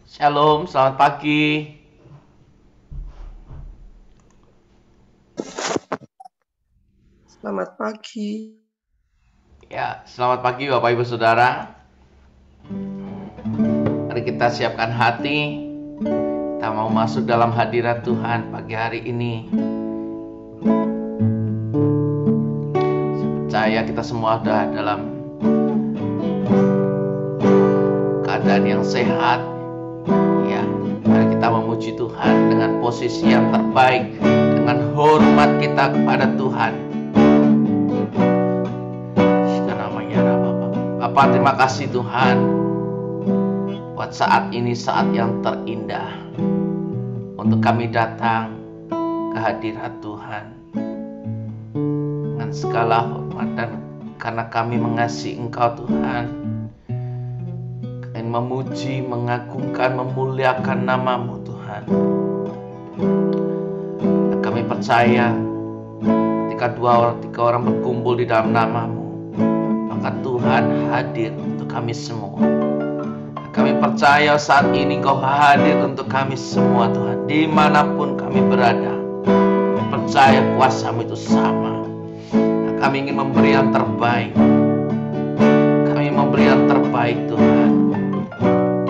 Shalom, selamat pagi. Selamat pagi. Ya, selamat pagi Bapak Ibu Saudara. Mari kita siapkan hati. Kita mau masuk dalam hadirat Tuhan pagi hari ini. Saya percaya kita semua sudah dalam keadaan yang sehat. Ya, mari kita memuji Tuhan dengan posisi yang terbaik, dengan hormat kita kepada Tuhan. Bapak, terima kasih Tuhan buat saat ini, saat yang terindah untuk kami datang ke hadirat Tuhan dengan segala hormat, dan karena kami mengasihi Engkau Tuhan, kami memuji, mengagungkan, memuliakan nama-Mu Tuhan. Dan kami percaya ketika 2 3 orang berkumpul di dalam nama-Mu, maka Tuhan hadir untuk kami semua. Kami percaya saat ini Engkau hadir untuk kami semua Tuhan, dimanapun kami berada. Kami percaya kuasa-Mu itu sama. Kami ingin memberi yang terbaik. Kami memberi yang terbaik Tuhan,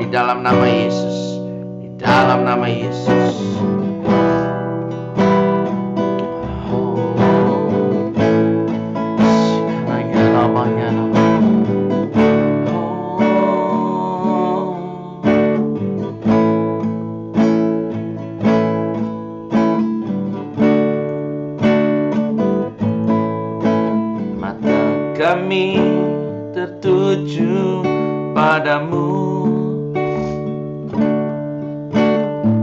di dalam nama Yesus. Di dalam nama Yesus. Kami tertuju padamu,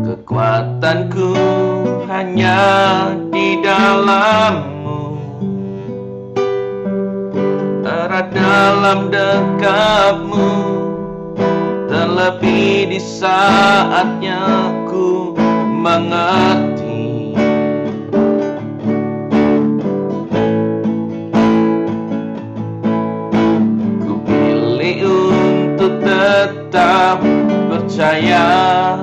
kekuatanku hanya di dalam-Mu, erat dalam dekap-Mu, terlebih di saatnya ku mengerti. Tetap percaya,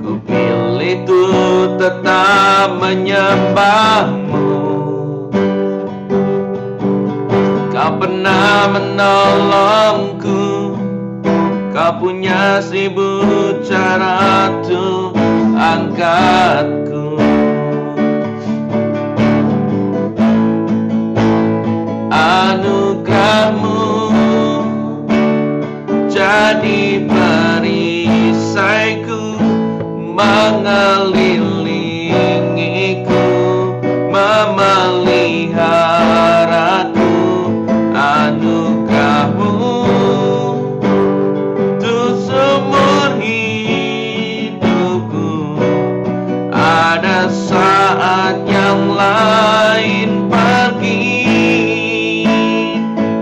ku pilih tuh tetap menyembah-Mu. Kau pernah menolongku, Kau punya 1000 cara tuh angkatku. Anugerah-Mu jadi perisaiku, mengelilingiku, memeliharaku. Anugerah-Mu untuk seumur hidupku. Ada saat yang lain pergi.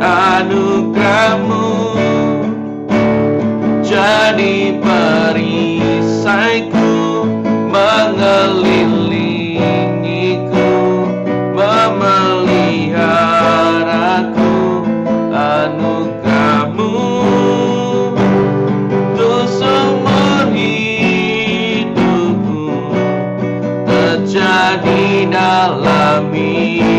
Anugerah-Mu jadi perisaiku, mengelilingiku, memeliharaku. Anugerah-Mu untuk seumur hidupku, terjadi dalam hidupku.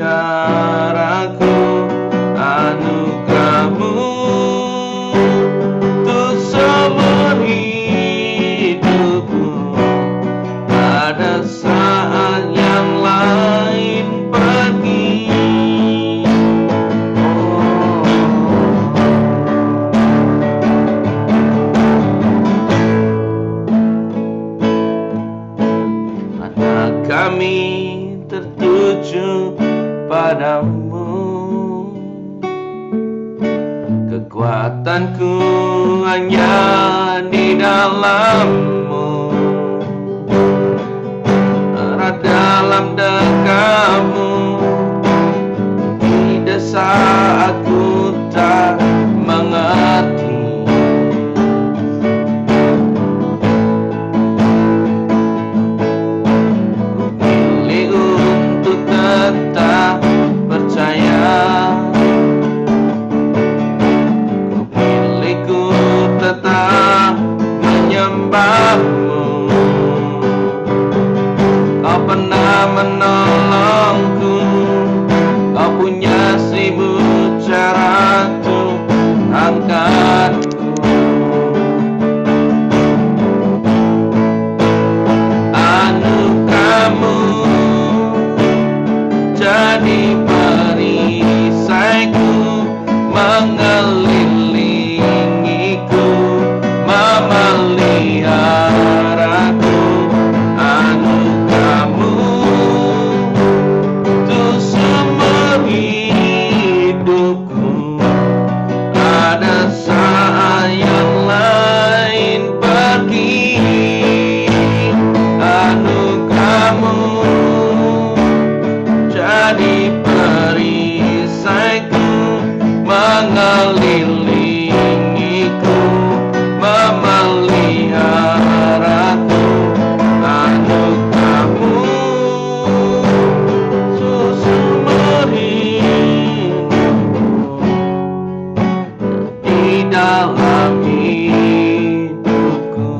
memeliharaku, anugerah-Mu untuk seumur hidupku. Pada saat yang lain pergi, mata kami tertuju padamu. Kekuatanku hanya di dalam-Mu. Dalam dekam-Mu, tidak saat aku tak mengerti. Ku pilih untuk tetap percaya. Ku pilih ku tetap menyembah-Mu. Kau pernah menolongku, Kau punya 1000 cara untuk angkatku. Anugerah-Mu jadi perisaiku, mengelilingiku, memeliharaku. Anugerah-Mu untuk seumur hidupku. Pada saat yang lain pergi, anugerah-Mu jadi perisaiku, mengelilingiku, memeliharaku. Anugerah-Mu seumur hidupku, di dalam hidupku.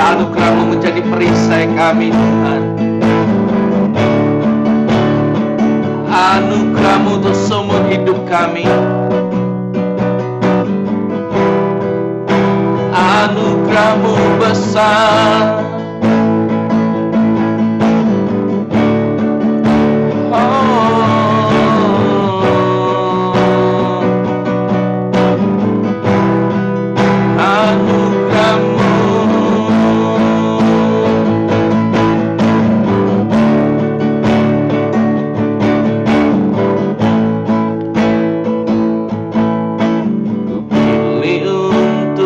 Anugerah-Mu menjadi perisai kami, Tuhan. Anugerah-Mu untuk seumur hidup kami. Anugerah-Mu besar.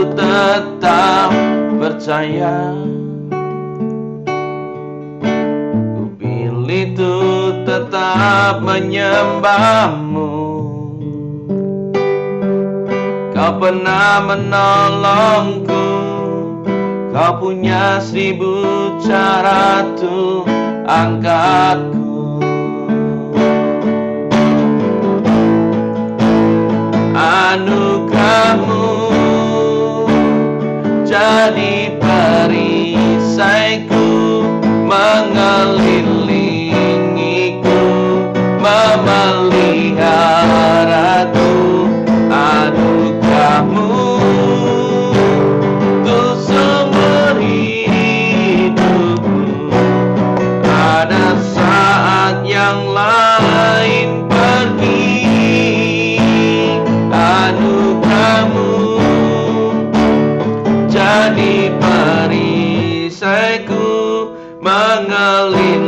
Tetap percaya, ku pilih tuh tetap menyembah-Mu. Kau pernah menolongku, Kau punya 1000 cara tuh angkatku. Anugerah-Mu jadi perisaiku, mengelilingiku, memeliharaku. Anugerah-Mu untuk seumur hidupku. Pada saat yang lain pergi, anugerah-Mu jadi perisaiku, mengalir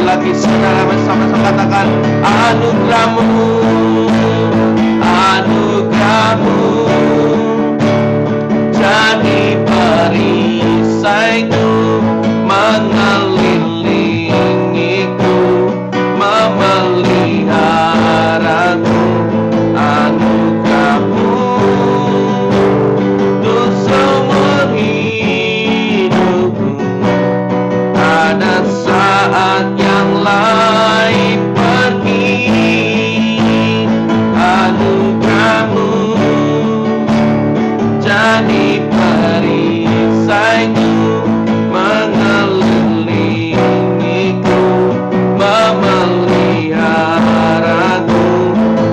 lagi saudara bersama-sama katakan anugerah-Mu, anugerah-Mu jadi perisaiku, mengelilingiku, memeliharaku. Anugerah-Mu untuk seumur hidupku. Ada saat yang lain pergi, anugerah-Mu jadi perisaiku, mengelilingiku, memeliharaku.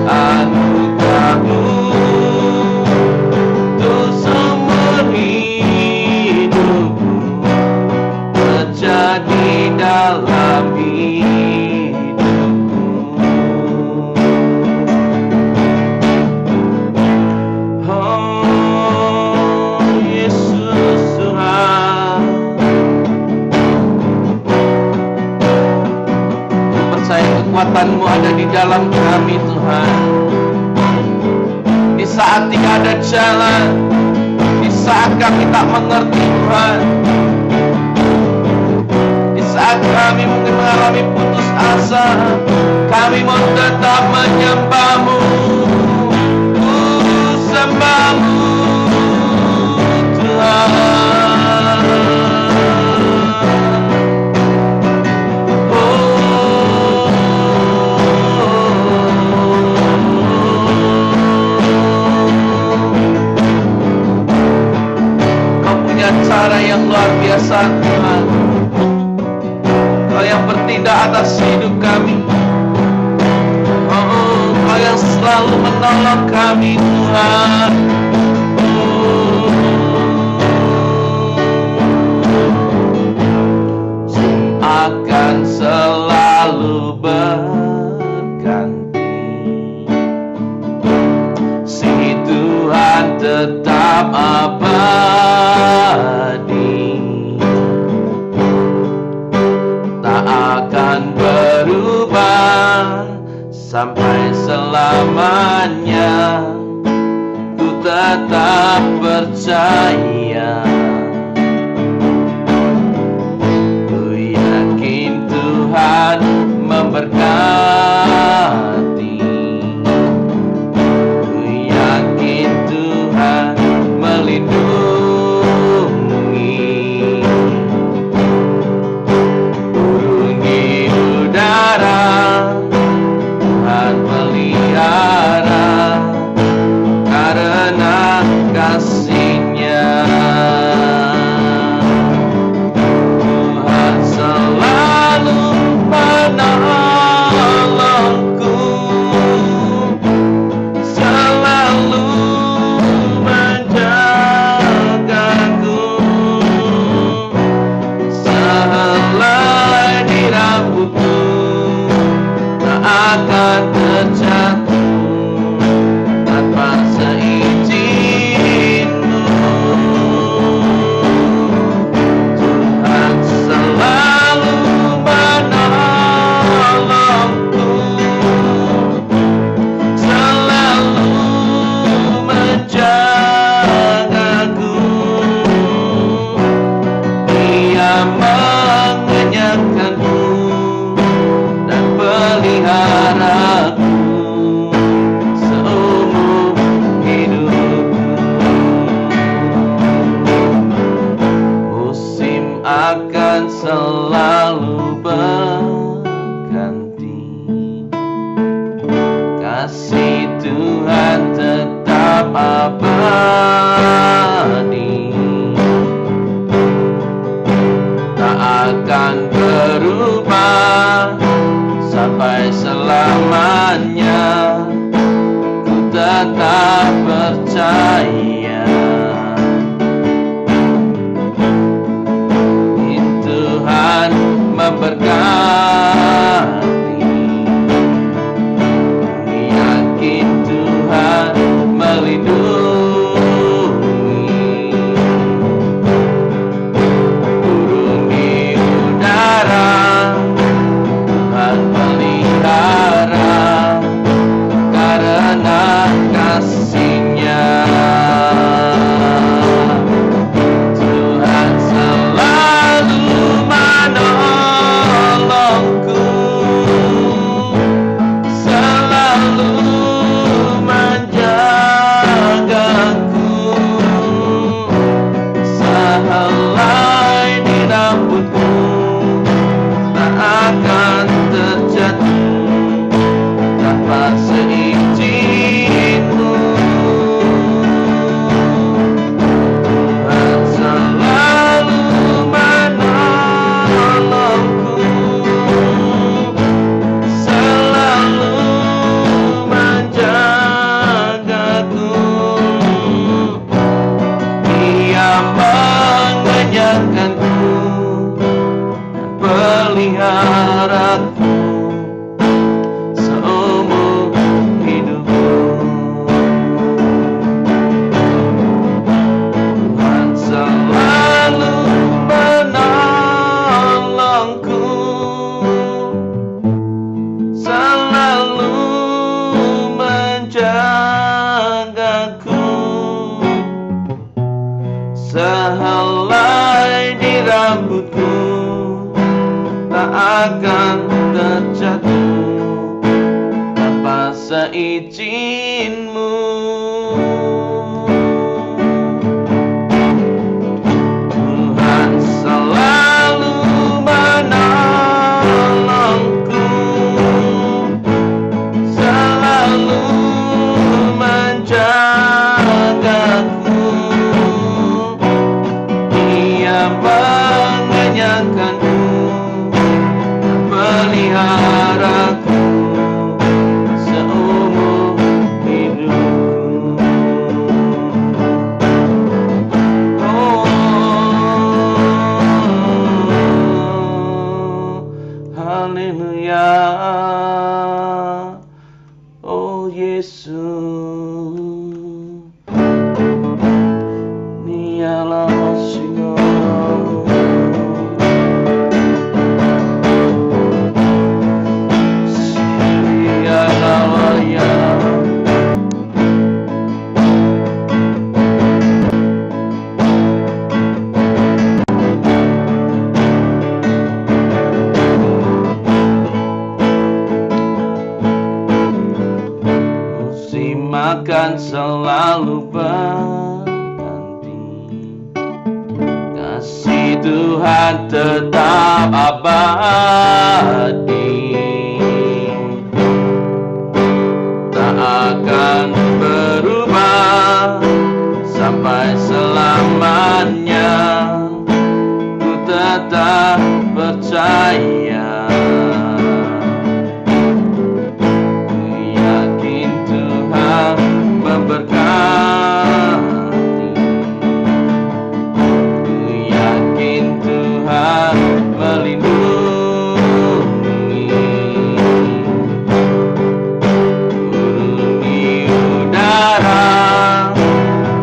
Anugerah-Mu untuk seumur hidupku terjadi dalam hidupku. Oh Yesus Tuhan, ku percaya kekuatan-Mu ada di dalam kami Tuhan. Di saat tidak ada jalan, di saat kami tak mengerti Tuhan, di saat kami mungkin mengalami putus asa, kami mau tetap menyembah-Mu, ku sembah-Mu Tuhan. Kau punya cara yang luar biasa Tuhan, Kau yang bertindak atas hidup kami. Oh, Kau yang selalu menolong kami Tuhan. Akan selalu berganti, si Tuhan tetap abadi, tak akan berubah sampai selamanya. Ku tetap percaya, ku yakin Tuhan memberkati, ku yakin Tuhan melindungi. Burung di udara Tuhan pelihara karena kasih-Nya. Tuhan selalu menolongku, selalu menjagaku. Sehelai di rambutku tak akan terjatuh tanpa seizin-Mu. Tuhan selalu menolongku, selalu menjagaku. Dia mengenyangkanku dan peliharaku seumur hidupku. Musim akan selalu berganti, kasih Tuhan tetap abadi, tak akan berubah sampai selamanya. Ku tetap percaya, Tuhan memberkati, yakin Tuhan melindungi. Burung di udara aku seumur hidupku. Tuhan selalu menolongku, selalu menjagaku. Sehelai di rambutku tak akan terjatuh tanpa seizinmu. Tuhan selalu menolongku, selalu menjagaku. Ia mengenyangkanku, meliharaku seumur hidupku. Oh, haleluya. Oh Yesus, nialah Masya. Akan selalu berganti, kasih Tuhan tetap abadi, tak akan berubah sampai selamanya. Ku tetap percaya, memberkati. Ku yakin Tuhan melindungi, urungi udara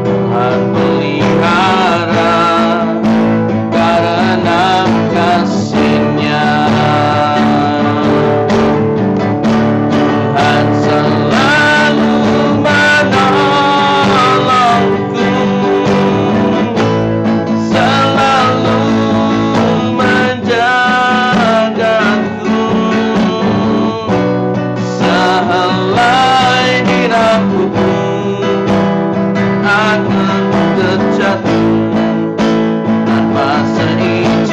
Tuhan pelihara karena kasih-Nya. Tuhan selalu menolongku, selalu menjagaku. Sehelai di rambutku akan terjatuh tanpa seizinmu.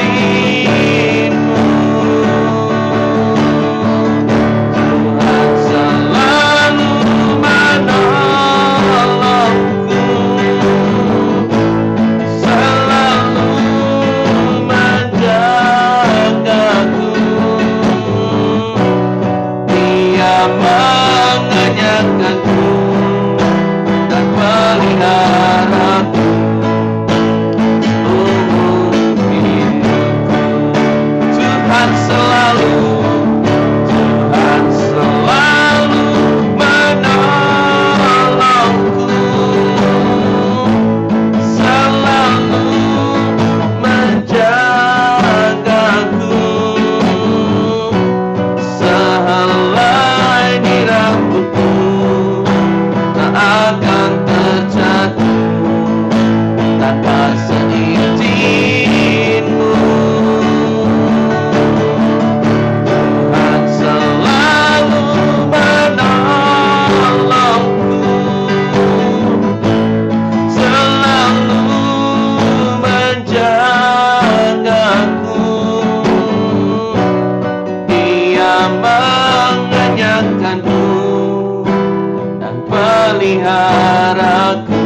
Tuhan selalu menolongku, selalu menjagaku. Dia mengenyangkanku dan meliharaku seumur hidupku. Tuhan selalu menolongku, selalu menjagaku. Sehelai di rambutku tak akan terjatuh tanpa seizinmu. Tuhan selalu menolongku, selalu menjagaku. Dia mengenyangkanku dan peliharaku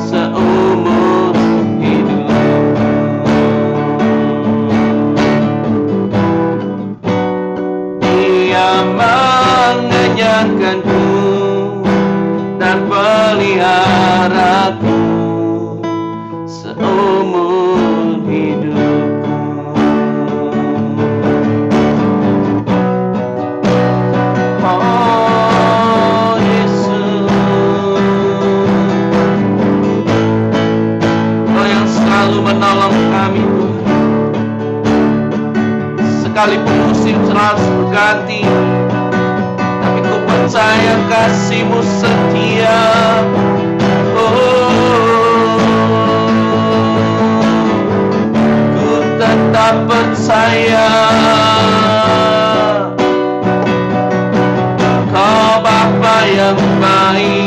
seumur hidupku. Dia mengenyangkanku dan peliharaku seumur hidupku. musim terus berganti, tapi ku percaya kasih-Mu setia. Ku tetap percaya Kau Bapa yang baik.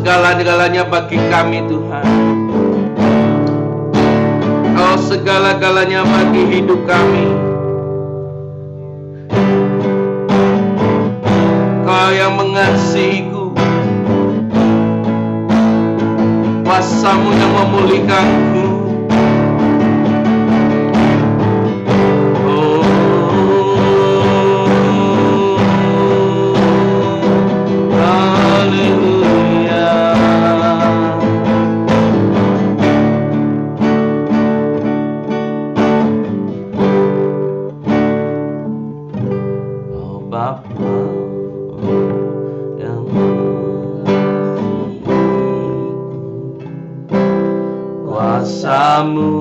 Segala-galanya bagi kami Tuhan. Kau segala-galanya bagi hidup kami. Kau yang mengasihiku, kuasa-Mu yang memulihkanku. Kuasa-Mu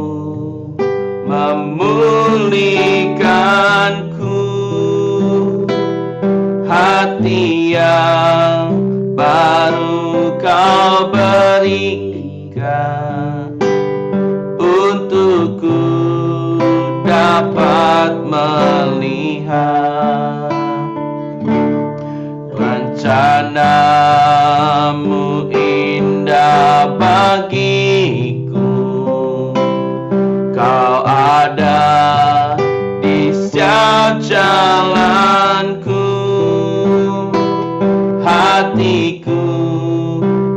memulihkanku, hati yang baru Kau berikan, untukku dapat melihat rencana-Mu indah bagiku. Kau ada di setiap jalanku, hatiku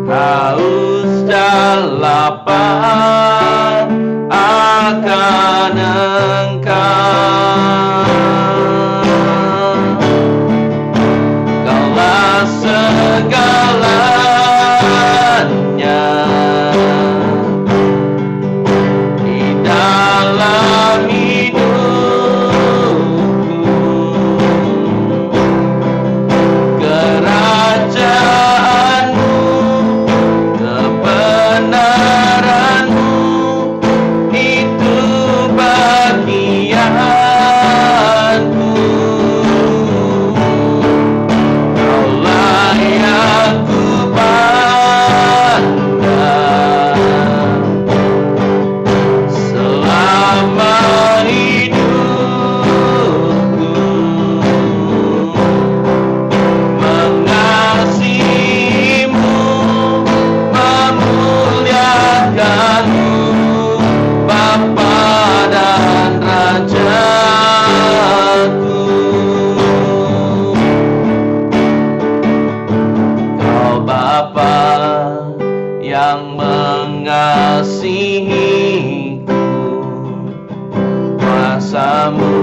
haus dan lapar akan Engkau. Kaulah segalanya di dalam hidupku, kerajaan-Mu, kebenaran-Mu, itu bagianku. Kaulah yang ku pandang selama hidupku, mengasihi-Mu, memuliakan-Mu, Bapa dan Rajaku. Kau Bapa yang mengasihiku, kuasa-Mu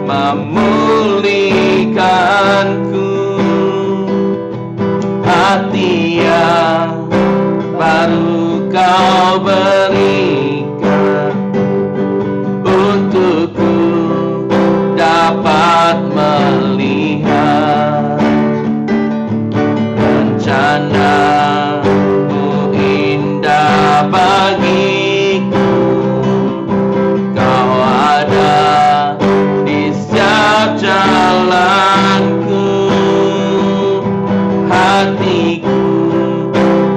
memulihkanku, hati yang baru Kau berikan, untukku dapat melihat rencana-Mu indah bagiku. Kau ada di setiap jalanku, hatiku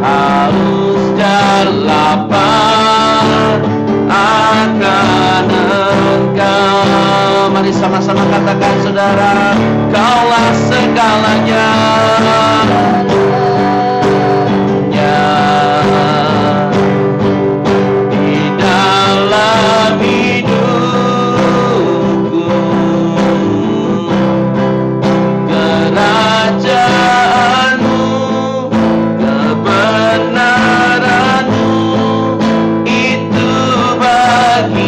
haus dan lapar akan Engkau. Mari sama-sama katakan saudara, Kaulah segalanya di dalam hidupku, kerajaan-Mu, kebenaran-Mu, itu bagianku.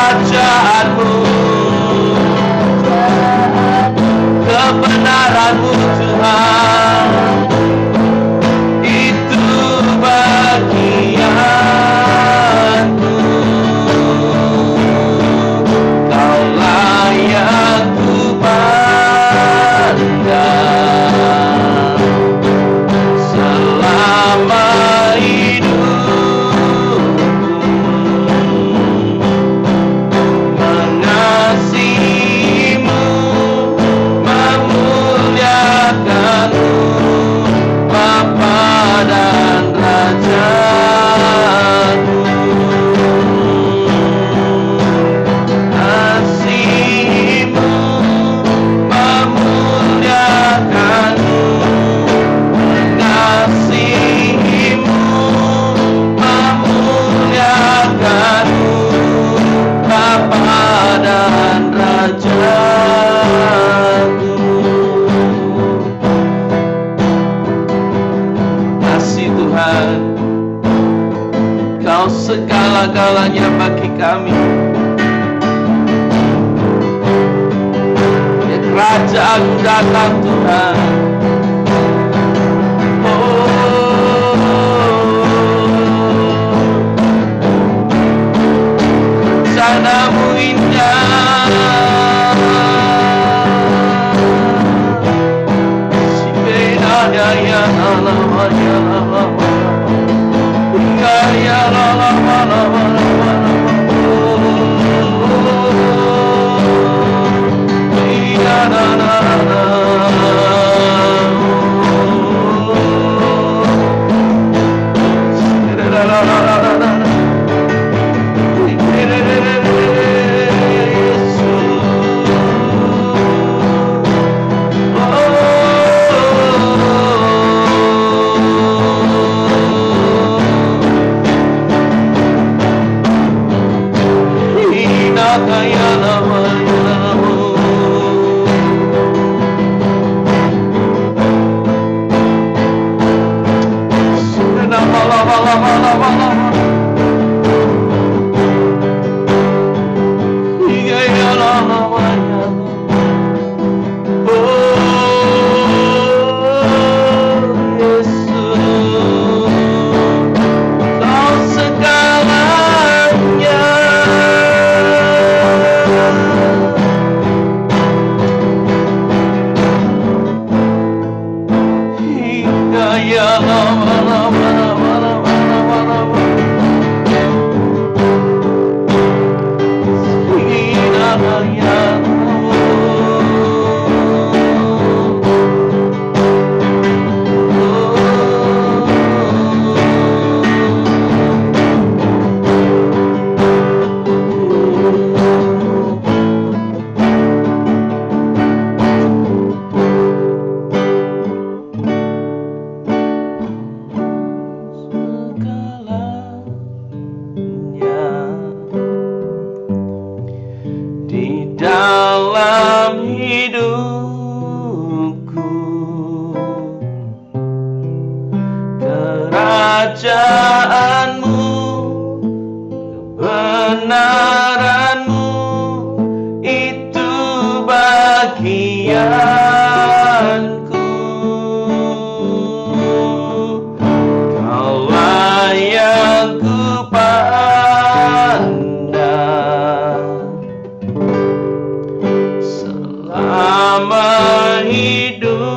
kerajaanmu, kebenaranmu Tuhan, itu bagianku. Kaulah yang ku pandang selama mengasihimu, memuliakanmu, Bapa dan Rajaku. Mengasihimu, memuliakanmu, mengasihimu, memuliakanmu, Bapa dan Rajaku. Kasih Tuhan, Kau segala-galanya bagi kami. Ya, kerajaan datang Tuhan. Rencanamu indah, si beda ya ya la la ya la la ya la la la la ya la la la. Kerajaanmu, kebenaranmu, itu bagianku. Kaulah yang ku pandang selama hidupku.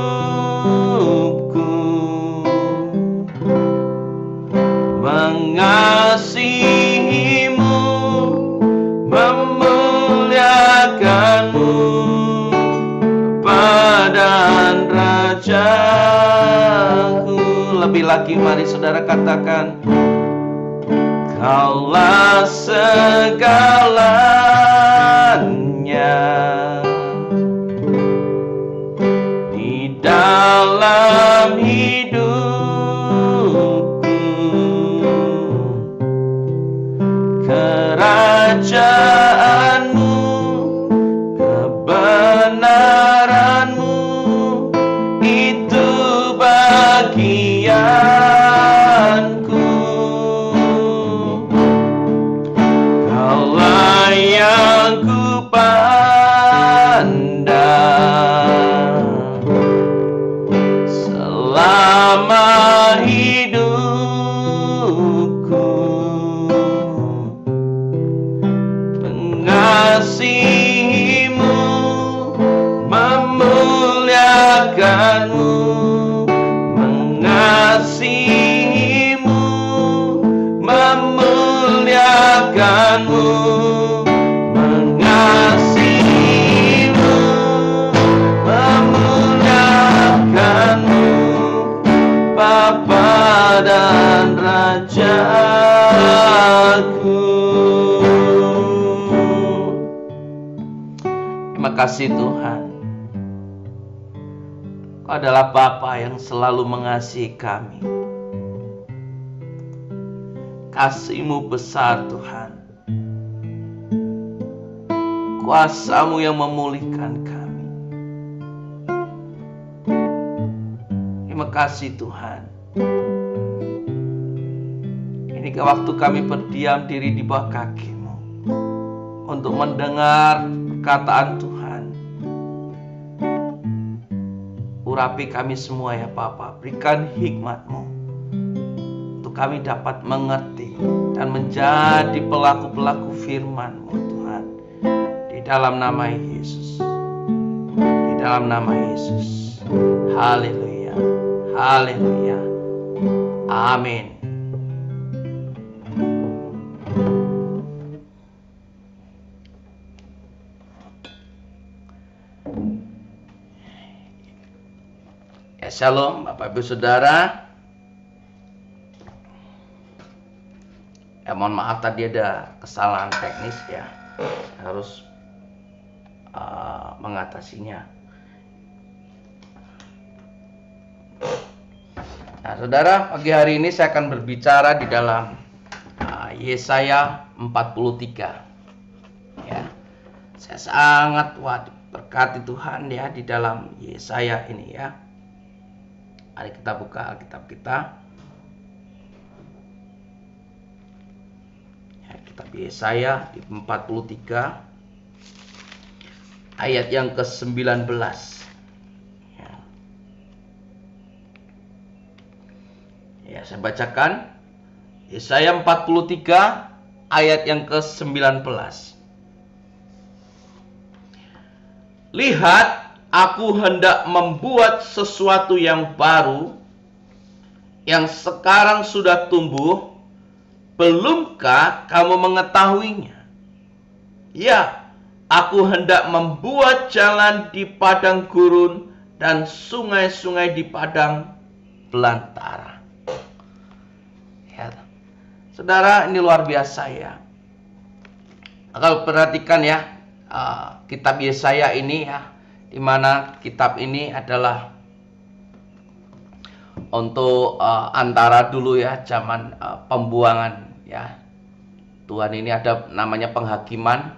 Mengasihimu, memuliakanmu, Bapa dan Rajaku. Lebih lagi mari saudara katakan, Kaulah segalanya di dalam hidupku. Kerajaanmu, kebenaranmu, itu bagianku. Kaulah yang mengasihimu, memuliakanmu, mengasihimu, memuliakanmu, mengasihimu, memuliakanmu, Bapa dan Rajaku. Terima kasih Tuhan, Kau adalah Bapa yang selalu mengasihi kami. Kasih-Mu besar Tuhan, kuasa-Mu yang memulihkan kami. Terima kasih Tuhan. Inikah waktu kami berdiam diri di bawah kaki-Mu untuk mendengar perkataan Tuhan. Urapi kami semua ya Bapa, berikan hikmat-Mu untuk kami dapat mengerti dan menjadi pelaku-pelaku firman-Mu Tuhan. Di dalam nama Yesus, di dalam nama Yesus. Haleluya, haleluya, amin. Ya, shalom Bapak Ibu Saudara. Ya, mohon maaf tadi ada kesalahan teknis ya, harus mengatasinya. Nah Saudara, pagi hari ini saya akan berbicara di dalam Yesaya 43 ya. Saya sangat berkati Tuhan ya di dalam Yesaya ini ya. Mari kita buka Alkitab kita. Ya, kitab Yesaya di 43 ayat yang ke-19. Ya, saya bacakan Yesaya 43 ayat yang ke-19. Lihat, aku hendak membuat sesuatu yang baru, yang sekarang sudah tumbuh. Belumkah kamu mengetahuinya? Ya, aku hendak membuat jalan di padang gurun dan sungai-sungai di padang belantara. Ya, Saudara, ini luar biasa ya. Kalau perhatikan ya, kitab Yesaya ini ya, di mana kitab ini adalah untuk antara dulu ya, zaman pembuangan ya. Tuhan ini ada namanya penghakiman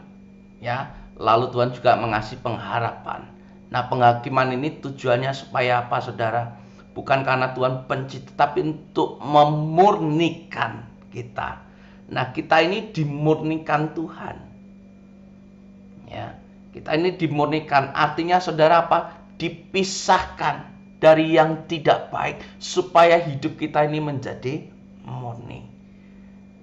ya. Lalu Tuhan juga mengasih pengharapan. Nah, penghakiman ini tujuannya supaya apa Saudara? Bukan karena Tuhan benci, tapi untuk memurnikan kita. Nah, kita ini dimurnikan Tuhan. Ya. Kita ini dimurnikan, artinya Saudara apa? Dipisahkan dari yang tidak baik supaya hidup kita ini menjadi murni.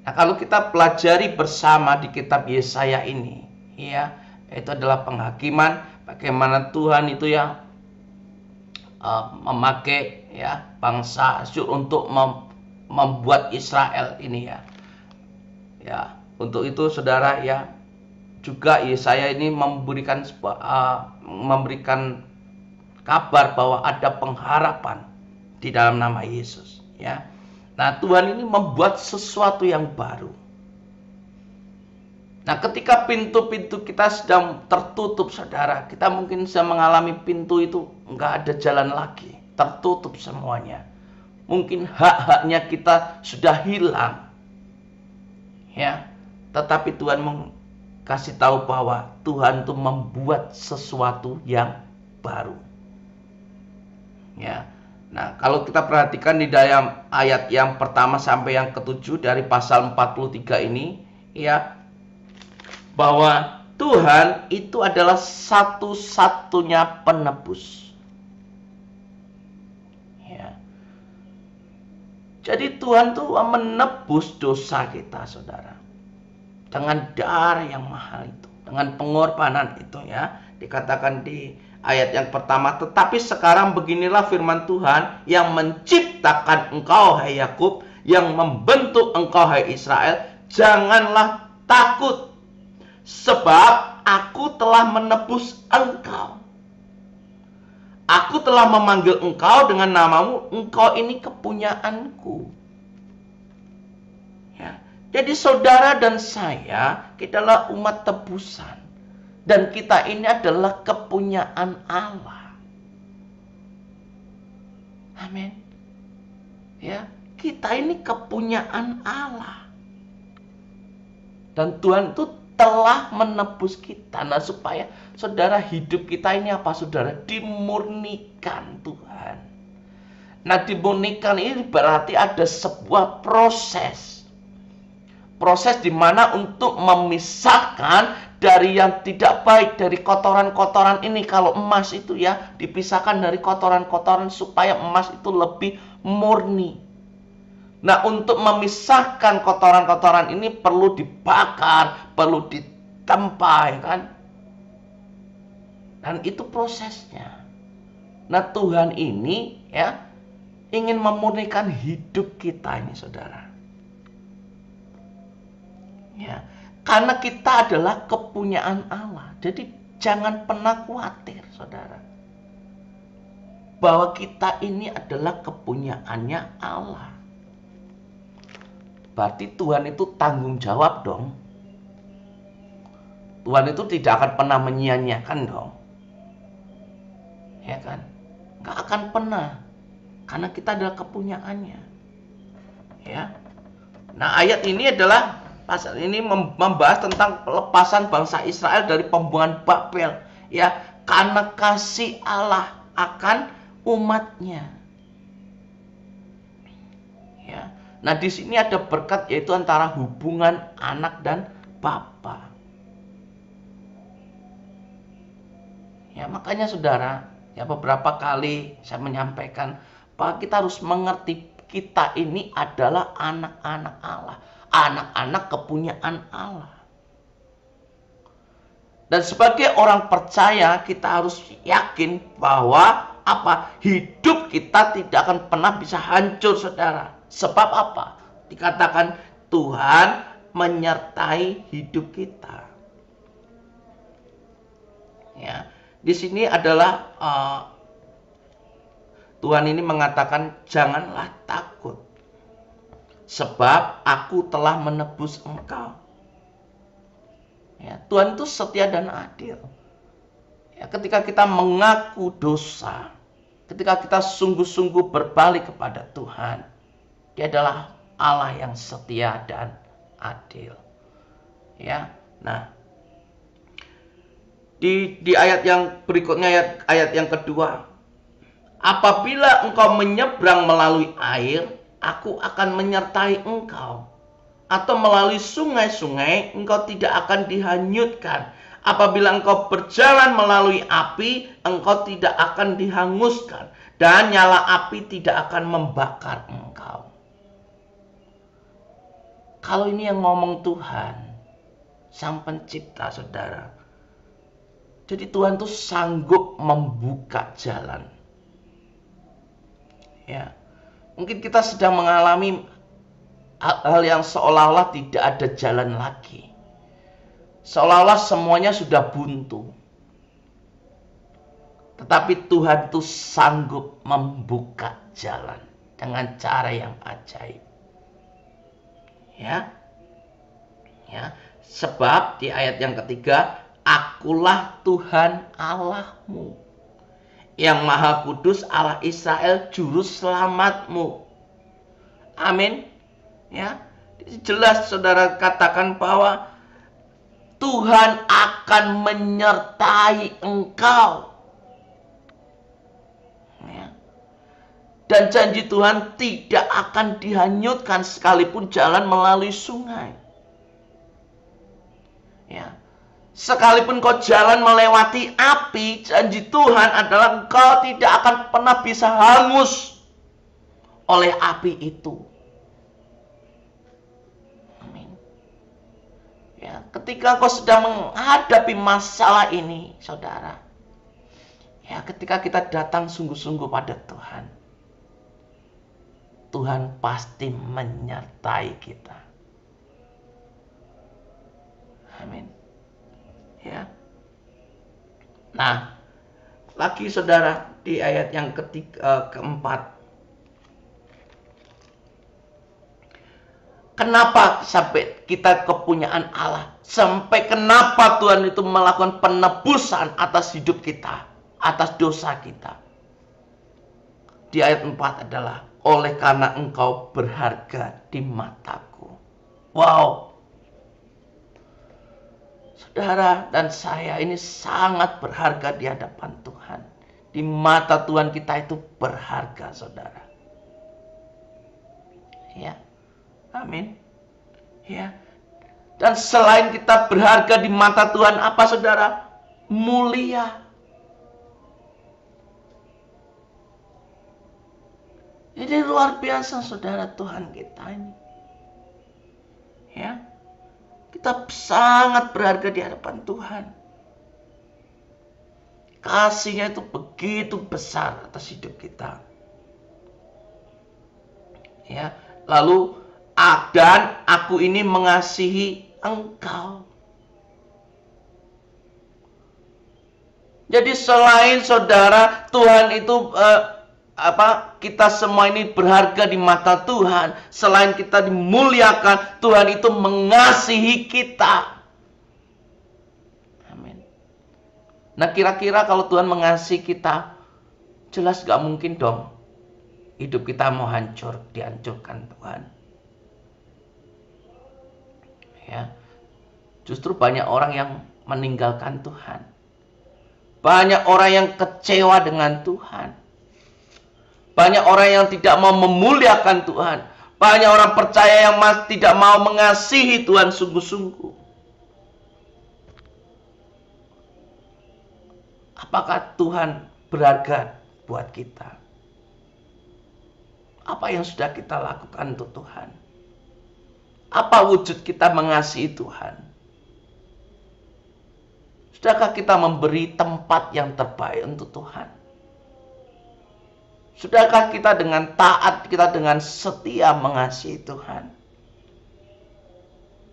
Nah, kalau kita pelajari bersama di kitab Yesaya ini, ya, itu adalah penghakiman bagaimana Tuhan itu ya memakai ya bangsa Asyur untuk membuat Israel ini ya. Ya, untuk itu Saudara ya, juga Yesaya ini memberikan kabar bahwa ada pengharapan di dalam nama Yesus ya. Nah, Tuhan ini membuat sesuatu yang baru. Nah, ketika pintu-pintu kita sedang tertutup Saudara, kita mungkin bisa mengalami pintu itu nggak ada jalan lagi, tertutup semuanya. Mungkin hak-haknya kita sudah hilang ya, tetapi Tuhan kasih tahu bahwa Tuhan itu membuat sesuatu yang baru. Ya. Nah, kalau kita perhatikan di dalam ayat yang pertama sampai yang ke-7 dari pasal 43 ini, ya, bahwa Tuhan itu adalah satu-satunya penebus. Ya. Jadi Tuhan tuh menebus dosa kita, Saudara. Dengan darah yang mahal itu. dengan pengorbanan itu ya. Dikatakan di ayat yang pertama, tetapi sekarang beginilah firman Tuhan yang menciptakan engkau hai Yakub, yang membentuk engkau hai Israel, janganlah takut, sebab aku telah menebus engkau. Aku telah memanggil engkau dengan namamu, engkau ini kepunyaanku. Ya. Jadi saudara dan saya, kita adalah umat tebusan. Dan kita ini adalah kepunyaan Allah. Amin. Ya, kita ini kepunyaan Allah. Dan Tuhan itu telah menebus kita. Nah, supaya saudara, hidup kita ini apa saudara? Dimurnikan Tuhan. Nah, dimurnikan ini berarti ada sebuah proses. Proses di mana untuk memisahkan dari yang tidak baik, dari kotoran-kotoran ini. Kalau emas itu ya, dipisahkan dari kotoran-kotoran supaya emas itu lebih murni. Nah, untuk memisahkan kotoran-kotoran ini perlu dibakar, perlu ditempa, ya kan? Dan itu prosesnya. Nah, Tuhan ini ya ingin memurnikan hidup kita ini, saudara. Ya, karena kita adalah kepunyaan Allah. Jadi jangan pernah khawatir, saudara, bahwa kita ini adalah kepunyaannya Allah. Berarti Tuhan itu tanggung jawab dong. Tuhan itu tidak akan pernah menyia-nyiakan dong. Ya kan? Gak akan pernah. Karena kita adalah kepunyaannya. Ya. Nah, ayat ini adalah pasal ini membahas tentang pelepasan bangsa Israel dari pembuangan Babel, ya, karena kasih Allah akan umatnya. Ya. Nah, di sini ada berkat, yaitu antara hubungan anak dan bapa. Ya, makanya saudara, ya beberapa kali saya menyampaikan bahwa kita harus mengerti kita ini adalah anak-anak Allah. Anak-anak kepunyaan Allah. Dan sebagai orang percaya, kita harus yakin bahwa apa? Hidup kita tidak akan pernah bisa hancur, saudara. Sebab apa? Dikatakan Tuhan menyertai hidup kita. Ya, di sini adalah Tuhan ini mengatakan janganlah takut, sebab aku telah menebus engkau. Ya, Tuhan itu setia dan adil. Ya, ketika kita mengaku dosa, ketika kita sungguh-sungguh berbalik kepada Tuhan, Dia adalah Allah yang setia dan adil. Ya, nah, di ayat yang berikutnya, ayat yang kedua, apabila engkau menyeberang melalui air, aku akan menyertai engkau. Atau melalui sungai-sungai, engkau tidak akan dihanyutkan. Apabila engkau berjalan melalui api, engkau tidak akan dihanguskan. Dan nyala api tidak akan membakar engkau. Kalau ini yang ngomong Tuhan, Sang Pencipta, saudara. Jadi Tuhan tuh sanggup membuka jalan. Ya, mungkin kita sedang mengalami hal yang seolah-olah tidak ada jalan lagi. Seolah-olah semuanya sudah buntu. Tetapi Tuhan itu sanggup membuka jalan dengan cara yang ajaib. Ya. Ya, sebab di ayat yang ketiga, akulah Tuhan Allahmu, yang Maha Kudus, Allah Israel, juru selamatmu. Amin. Ya, jelas saudara katakan bahwa Tuhan akan menyertai engkau. Ya. Dan janji Tuhan tidak akan dihanyutkan sekalipun jalan melalui sungai. Ya. Sekalipun kau jalan melewati api, janji Tuhan adalah engkau tidak akan pernah bisa hangus oleh api itu. Amin. Ya, ketika kau sedang menghadapi masalah ini, saudara, ya, ketika kita datang sungguh-sungguh pada Tuhan, Tuhan pasti menyertai kita. Amin. Ya. Nah, lagi saudara di ayat yang keempat. Kenapa sampai kita kepunyaan Allah? Sampai kenapa Tuhan itu melakukan penebusan atas hidup kita, atas dosa kita? Di ayat 4 adalah, oleh karena engkau berharga di mataku. Wow. Saudara dan saya ini sangat berharga di hadapan Tuhan. Di mata Tuhan kita itu berharga, saudara. Ya. Amin. Ya. Dan selain kita berharga di mata Tuhan, apa saudara? Mulia. Ini luar biasa saudara Tuhan kita ini. Ya. Kita sangat berharga di hadapan Tuhan. Kasihnya itu begitu besar atas hidup kita. Ya. Lalu dan aku ini mengasihi engkau. Jadi selain saudara Tuhan itu kita semua ini berharga di mata Tuhan, selain kita dimuliakan, Tuhan itu mengasihi kita. Amin. Nah, kira-kira kalau Tuhan mengasihi kita, jelas gak mungkin dong hidup kita mau hancur, dihancurkan Tuhan. Ya. Justru banyak orang yang meninggalkan Tuhan. Banyak orang yang kecewa dengan Tuhan. Banyak orang yang tidak mau memuliakan Tuhan. Banyak orang percaya yang tidak mau mengasihi Tuhan sungguh-sungguh. Apakah Tuhan berharga buat kita? Apa yang sudah kita lakukan untuk Tuhan? Apa wujud kita mengasihi Tuhan? Sudahkah kita memberi tempat yang terbaik untuk Tuhan? Sudahkah kita dengan taat, kita dengan setia mengasihi Tuhan?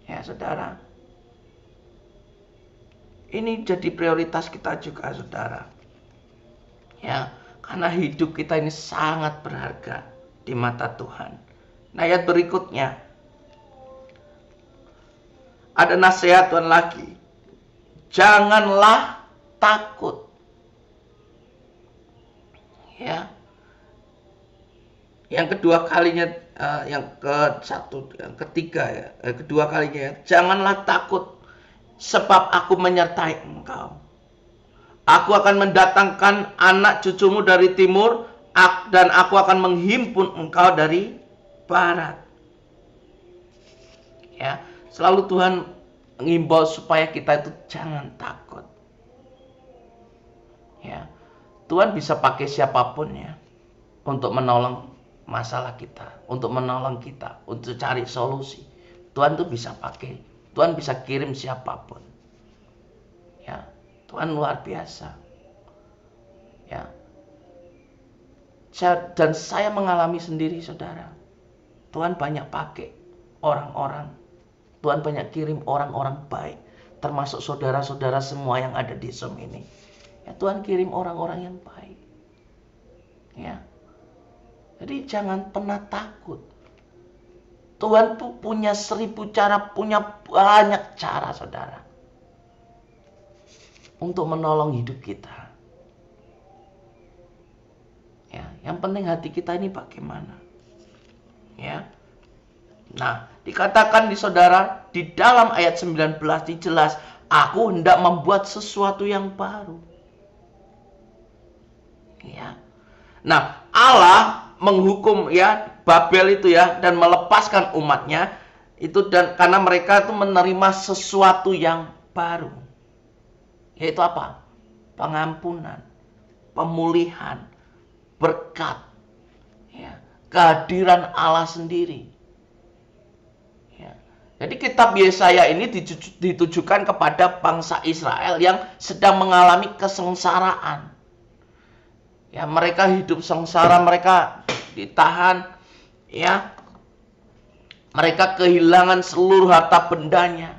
Ya saudara, ini jadi prioritas kita juga saudara. Ya, karena hidup kita ini sangat berharga di mata Tuhan. Nah, ayat berikutnya ada nasihat Tuhan lagi. Janganlah takut. Ya. Yang kedua kalinya, ketiga ya. Kedua kalinya ya. Janganlah takut, sebab aku menyertai engkau. Aku akan mendatangkan anak cucumu dari timur, dan aku akan menghimpun engkau dari barat. Ya. Selalu Tuhan mengimbau supaya kita itu jangan takut. Ya. Tuhan bisa pakai siapapun ya untuk menolong masalah kita, untuk menolong kita, untuk cari solusi. Tuhan tuh bisa pakai, Tuhan bisa kirim siapapun. Ya. Tuhan luar biasa. Ya. Dan saya mengalami sendiri saudara. Tuhan banyak pakai orang-orang. Tuhan banyak kirim orang-orang baik, termasuk saudara-saudara semua yang ada di Zoom ini. Ya, Tuhan kirim orang-orang yang baik. Ya. Jadi jangan pernah takut. Tuhan punya 1000 cara, punya banyak cara saudara, untuk menolong hidup kita. Ya, yang penting hati kita ini bagaimana. Ya. Nah, dikatakan di saudara, di dalam ayat 19 dijelas, aku hendak membuat sesuatu yang baru. Ya. Nah, Allah menghukum ya Babel itu ya, dan melepaskan umatnya itu, dan karena mereka itu menerima sesuatu yang baru. Yaitu apa? Pengampunan, pemulihan, berkat, ya, kehadiran Allah sendiri. Jadi kitab Yesaya ini ditujukan kepada bangsa Israel yang sedang mengalami kesengsaraan. Ya, mereka hidup sengsara, mereka ditahan, ya. Mereka kehilangan seluruh harta bendanya.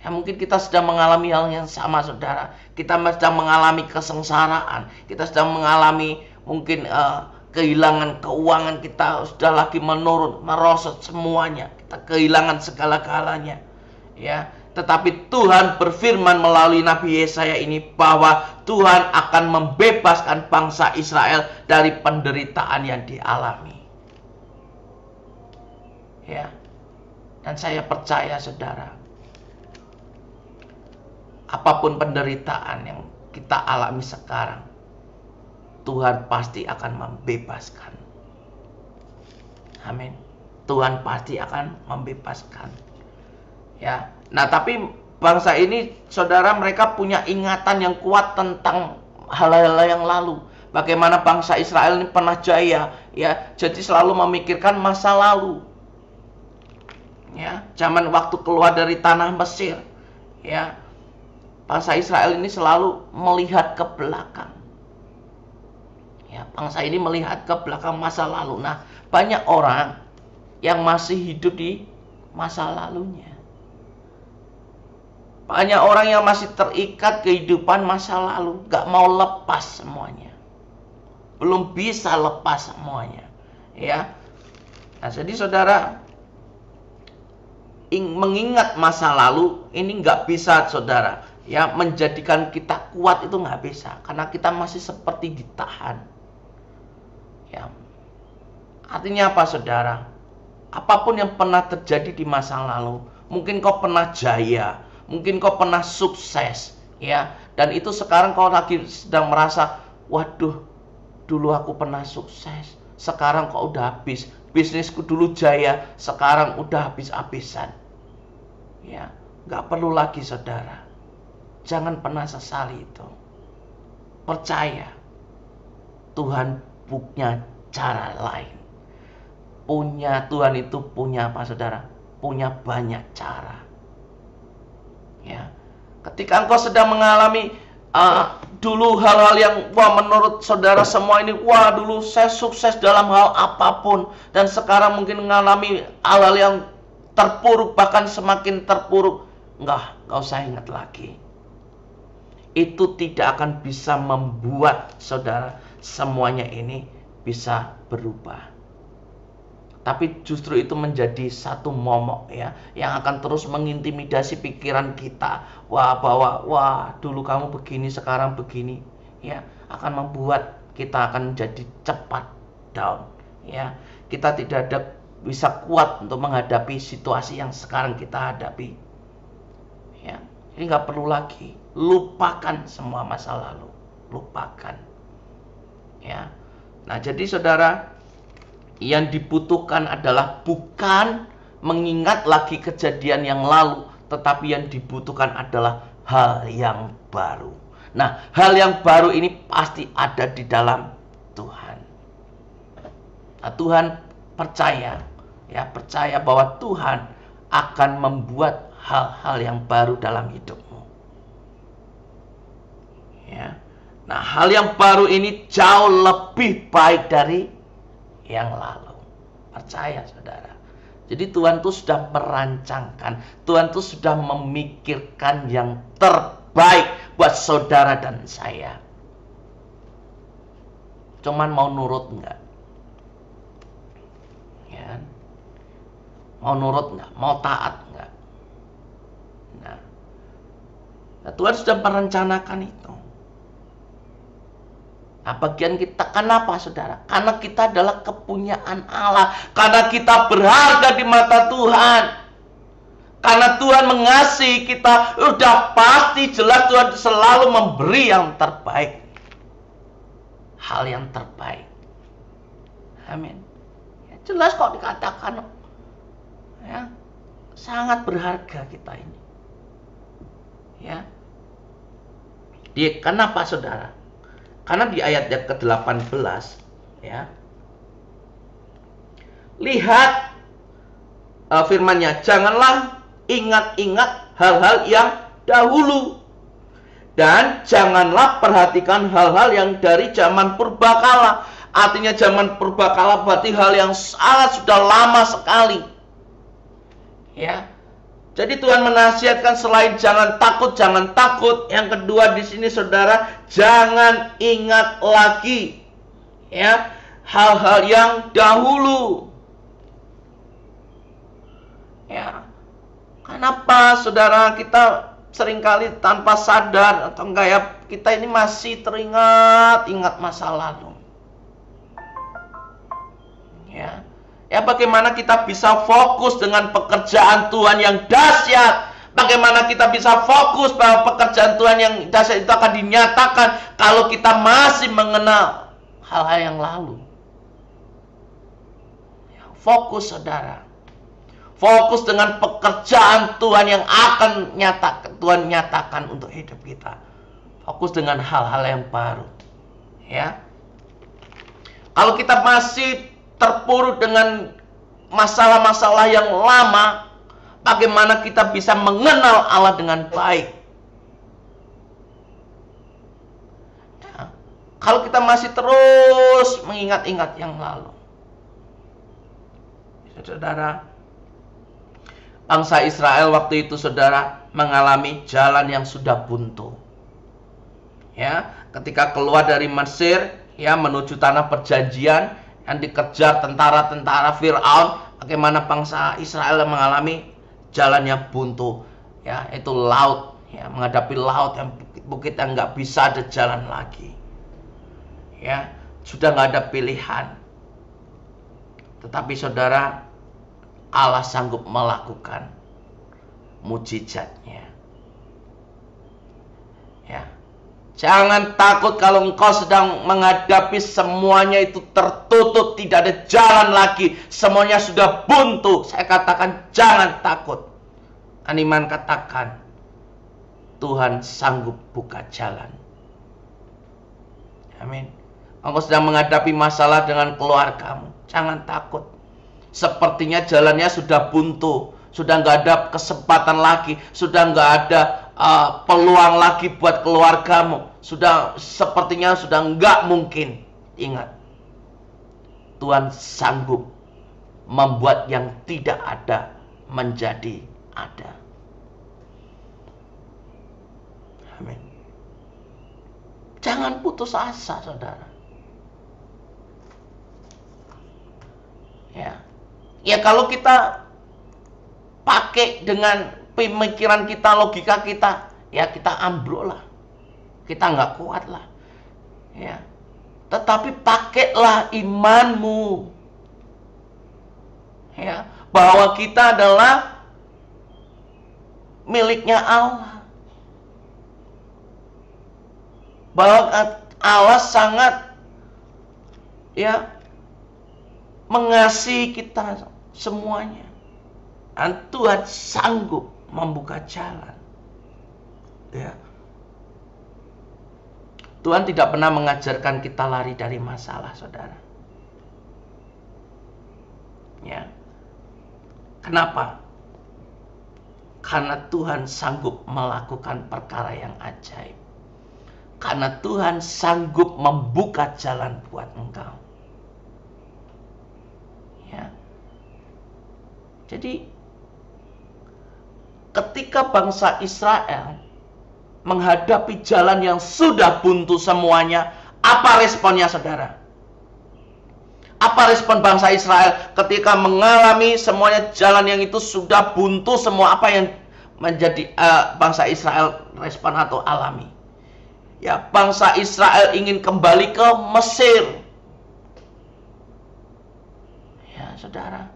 Ya, mungkin kita sedang mengalami hal yang sama, saudara. Kita sedang mengalami kesengsaraan. Kita sedang mengalami mungkin kehilangan keuangan kita sudah lagi menurun, merosot semuanya. Kita kehilangan segala-galanya. Ya, tetapi Tuhan berfirman melalui Nabi Yesaya ini bahwa Tuhan akan membebaskan bangsa Israel dari penderitaan yang dialami. Ya. Dan saya percaya, saudara, apapun penderitaan yang kita alami sekarang, Tuhan pasti akan membebaskan. Amin. Tuhan pasti akan membebaskan. Ya. Nah, tapi bangsa ini, saudara, mereka punya ingatan yang kuat tentang hal-hal yang lalu. Bagaimana bangsa Israel ini pernah jaya, ya. Jadi selalu memikirkan masa lalu. Ya, zaman waktu keluar dari tanah Mesir, ya. Bangsa Israel ini selalu melihat ke belakang. Ya, bangsa ini melihat ke belakang masa lalu. Nah, banyak orang yang masih hidup di masa lalunya. Banyak orang yang masih terikat kehidupan masa lalu, gak mau lepas semuanya. Belum bisa lepas semuanya. Ya. Nah, jadi saudara, mengingat masa lalu ini nggak bisa, saudara, ya, menjadikan kita kuat, itu nggak bisa, karena kita masih seperti ditahan. Ya, artinya apa, saudara? Apapun yang pernah terjadi di masa lalu, mungkin kau pernah jaya, mungkin kau pernah sukses, ya, dan itu sekarang kau lagi sedang merasa, waduh, dulu aku pernah sukses, sekarang kok udah habis. Bisnisku dulu jaya, sekarang udah habis-habisan. Ya, nggak perlu lagi, saudara. Jangan pernah sesali itu. Percaya, Tuhan punya cara lain. Tuhan itu punya apa, saudara? Punya banyak cara. Ya, ketika engkau sedang mengalami dulu hal-hal yang, wah, menurut saudara semua ini, wah, dulu saya sukses dalam hal apapun, dan sekarang mungkin mengalami hal-hal yang terpuruk, bahkan semakin terpuruk, nggak usah ingat lagi. Itu tidak akan bisa membuat saudara semuanya ini bisa berubah. Tapi justru itu menjadi satu momok, ya, yang akan terus mengintimidasi pikiran kita. Wah, dulu kamu begini, sekarang begini, ya, akan membuat kita akan jadi cepat down, ya. Kita tidak bisa kuat untuk menghadapi situasi yang sekarang kita hadapi. Ya, ini nggak perlu lagi. Lupakan semua masa lalu, lupakan. Ya, nah, jadi saudara, yang dibutuhkan adalah bukan mengingat lagi kejadian yang lalu, tetapi yang dibutuhkan adalah hal yang baru. Nah, hal yang baru ini pasti ada di dalam Tuhan. Nah, Tuhan percaya, ya, percaya bahwa Tuhan akan membuat hal-hal yang baru dalam hidupmu. Ya. Nah, hal yang baru ini jauh lebih baik dari yang lalu. Percaya, saudara. Jadi Tuhan tuh sudah merancangkan, Tuhan tuh sudah memikirkan yang terbaik buat saudara dan saya. Cuman mau nurut enggak? Ya. Mau nurut enggak? Mau taat enggak? Nah, Tuhan sudah merencanakan itu. Nah, bagian kita, kenapa, saudara? Karena kita adalah kepunyaan Allah. Karena kita berharga di mata Tuhan. Karena Tuhan mengasihi kita, udah pasti jelas Tuhan selalu memberi yang terbaik. Hal yang terbaik. Amin. Ya, jelas kok dikatakan, ya, sangat berharga kita ini. Ya. Kenapa, saudara? Karena di ayat yang ke-18, ya. Lihat, firman-Nya, janganlah ingat-ingat hal-hal yang dahulu, dan janganlah perhatikan hal-hal yang dari zaman purbakala. Artinya zaman purbakala berarti hal yang sangat sudah lama sekali. Ya. Jadi Tuhan menasihatkan selain jangan takut, jangan takut. Yang kedua di sini saudara, jangan ingat lagi ya hal-hal yang dahulu. Ya. Kenapa saudara kita seringkali tanpa sadar atau enggak ya, kita ini masih teringat masa lalu. Ya, bagaimana kita bisa fokus dengan pekerjaan Tuhan yang dahsyat? Bagaimana kita bisa fokus bahwa pekerjaan Tuhan yang dahsyat itu akan dinyatakan kalau kita masih mengenal hal-hal yang lalu? Ya, fokus saudara. Fokus dengan pekerjaan Tuhan yang akan Tuhan nyatakan untuk hidup kita. Fokus dengan hal-hal yang baru. Ya. Kalau kita masih terpuruk dengan masalah-masalah yang lama, bagaimana kita bisa mengenal Allah dengan baik? Ya. Kalau kita masih terus mengingat-ingat yang lalu, saudara, bangsa Israel waktu itu saudara mengalami jalan yang sudah buntu. Ya, ketika keluar dari Mesir ya menuju tanah perjanjian, yang dikejar tentara-tentara Fir'aun, bagaimana bangsa Israel mengalami jalan yang buntu, ya, itu laut, ya, menghadapi laut yang bukit yang nggak bisa ada jalan lagi, ya, sudah nggak ada pilihan. Tetapi saudara, Allah sanggup melakukan mujizatnya, ya. Jangan takut kalau engkau sedang menghadapi semuanya itu tertutup, tidak ada jalan lagi, semuanya sudah buntu. Saya katakan jangan takut. Iman katakan, Tuhan sanggup buka jalan. Amin. Engkau sedang menghadapi masalah dengan keluargamu, jangan takut. Sepertinya jalannya sudah buntu, sudah nggak ada kesempatan lagi, sudah nggak ada peluang lagi buat keluargamu, sepertinya sudah nggak mungkin. Ingat, Tuhan sanggup membuat yang tidak ada menjadi ada. Amin. Jangan putus asa, saudara. Ya kalau kita pakai dengan pemikiran kita, logika kita, ya kita ambruk lah, kita nggak kuat lah, ya. Tetapi pakailah imanmu, ya, bahwa kita adalah miliknya Allah, bahwa Allah sangat, ya, mengasihi kita semuanya. Dan Tuhan sanggup membuka jalan. Ya. Tuhan tidak pernah mengajarkan kita lari dari masalah, saudara. Ya. Kenapa? Karena Tuhan sanggup melakukan perkara yang ajaib. Karena Tuhan sanggup membuka jalan buat engkau. Ya. Jadi ketika bangsa Israel menghadapi jalan yang sudah buntu semuanya, apa responnya, saudara? Apa respon bangsa Israel ketika mengalami semuanya jalan yang itu sudah buntu semua? Apa yang menjadi bangsa Israel respon atau alami? Ya, bangsa Israel ingin kembali ke Mesir. Ya, saudara.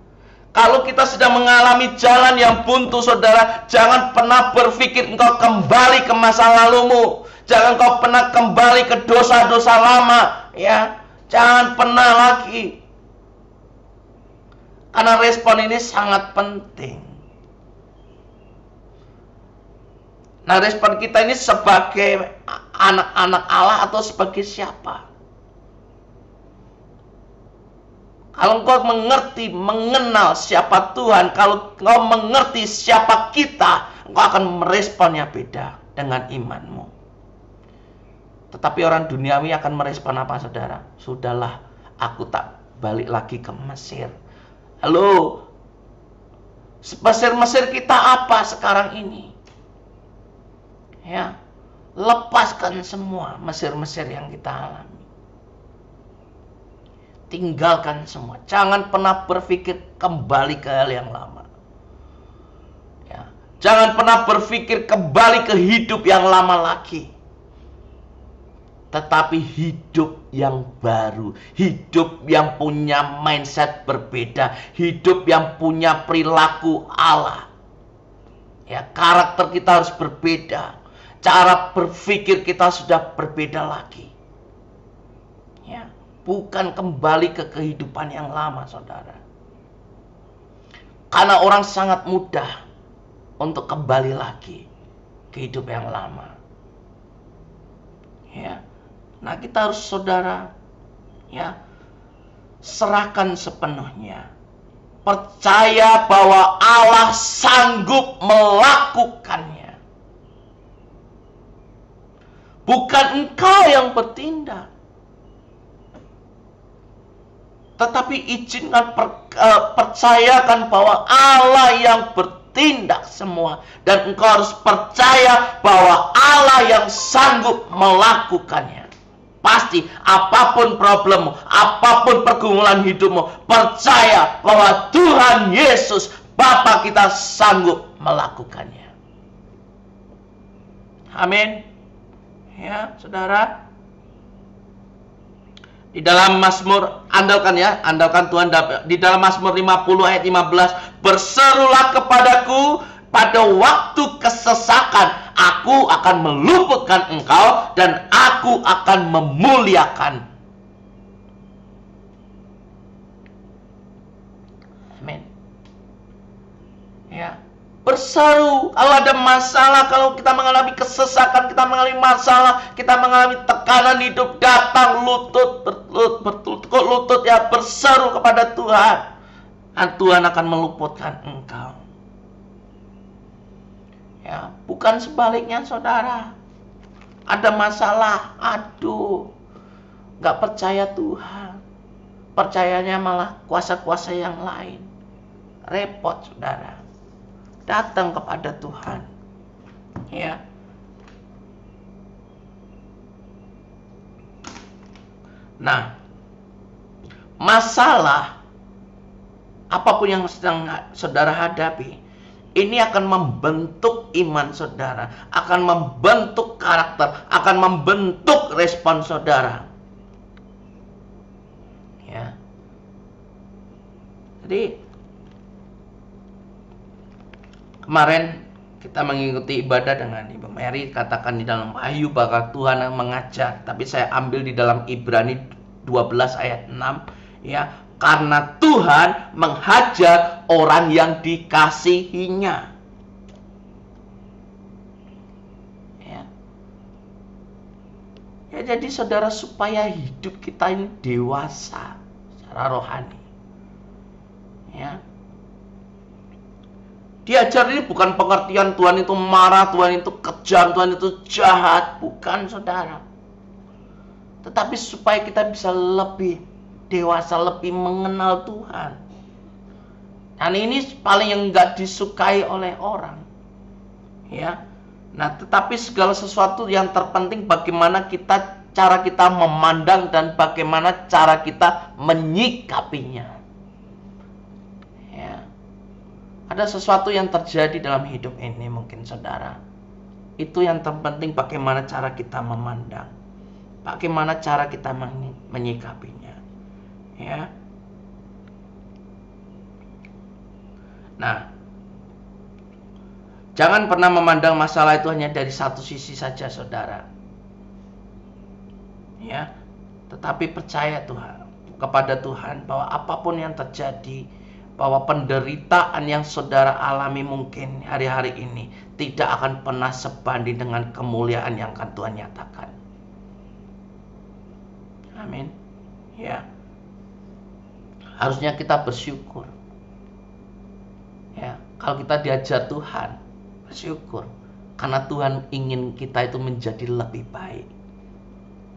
Kalau kita sedang mengalami jalan yang buntu, saudara, jangan pernah berpikir engkau kembali ke masa lalumu. Jangan kau pernah kembali ke dosa-dosa lama, ya. Jangan pernah lagi. Karena respon ini sangat penting. Nah, respon kita ini sebagai anak-anak Allah atau sebagai siapa? Kalau engkau mengerti, mengenal siapa Tuhan, kalau engkau mengerti siapa kita, engkau akan meresponnya beda dengan imanmu. Tetapi orang duniawi akan merespon apa, saudara? Sudahlah, aku tak balik lagi ke Mesir. Halo, Mesir kita apa sekarang ini? Ya, lepaskan semua Mesir yang kita alami. Tinggalkan semua. Jangan pernah berpikir kembali ke hal yang lama. Ya. Jangan pernah berpikir kembali ke hidup yang lama lagi. Tetapi hidup yang baru. Hidup yang punya mindset berbeda. Hidup yang punya perilaku Allah. Ya, karakter kita harus berbeda. Cara berpikir kita sudah berbeda lagi. Ya. Bukan kembali ke kehidupan yang lama, saudara. Karena orang sangat mudah untuk kembali lagi ke hidup yang lama. Ya. Nah, kita harus, saudara, ya, serahkan sepenuhnya. Percaya bahwa Allah sanggup melakukannya. Bukan engkau yang bertindak. Tetapi izinkan, percayakan bahwa Allah yang bertindak semua. Dan engkau harus percaya bahwa Allah yang sanggup melakukannya. Pasti, apapun problemmu, apapun pergumulan hidupmu, percaya bahwa Tuhan Yesus, Bapa kita, sanggup melakukannya. Amin. Ya, saudara. Di dalam Mazmur, andalkan Tuhan. Di dalam Mazmur 50 ayat 15, berserulah kepadaku pada waktu kesesakan, aku akan meluputkan engkau dan aku akan memuliakan. Amin. Ya. Berseru, kalau ada masalah, kalau kita mengalami kesesakan, kita mengalami masalah, kita mengalami tekanan hidup, datang berlutut, ya, berseru kepada Tuhan. Dan Tuhan akan meluputkan engkau. Ya, bukan sebaliknya, saudara. Ada masalah, aduh, gak percaya Tuhan. Percayanya malah kuasa-kuasa yang lain. Repot, saudara. Datang kepada Tuhan. Ya. Nah, masalah apapun yang sedang saudara hadapi, ini akan membentuk iman saudara, akan membentuk karakter, akan membentuk respon saudara. Ya. Jadi kemarin kita mengikuti ibadah dengan Ibu Mary, katakan di dalam Wahyu bahwa Tuhan yang mengajar, tapi saya ambil di dalam Ibrani 12 ayat 6, ya, karena Tuhan menghajar orang yang dikasihinya. Ya. Ya, jadi saudara, supaya hidup kita ini dewasa secara rohani. Ya. Diajar ini bukan pengertian Tuhan itu marah, Tuhan itu kejam, Tuhan itu jahat. Bukan, saudara. Tetapi supaya kita bisa lebih dewasa, lebih mengenal Tuhan. Dan ini paling yang nggak disukai oleh orang. Ya. Nah, tetapi segala sesuatu yang terpenting bagaimana cara kita memandang dan bagaimana cara kita menyikapinya. Ada sesuatu yang terjadi dalam hidup ini mungkin, saudara. Itu yang terpenting bagaimana cara kita memandang. Bagaimana cara kita menyikapinya. Ya. Nah, jangan pernah memandang masalah itu hanya dari satu sisi saja, saudara. Ya. Tetapi percaya kepada Tuhan bahwa apapun yang terjadi, bahwa penderitaan yang saudara alami mungkin hari-hari ini tidak akan pernah sebanding dengan kemuliaan yang akan Tuhan nyatakan. Amin. Ya. Harusnya kita bersyukur. Ya, kalau kita diajar Tuhan, bersyukur. Karena Tuhan ingin kita itu menjadi lebih baik.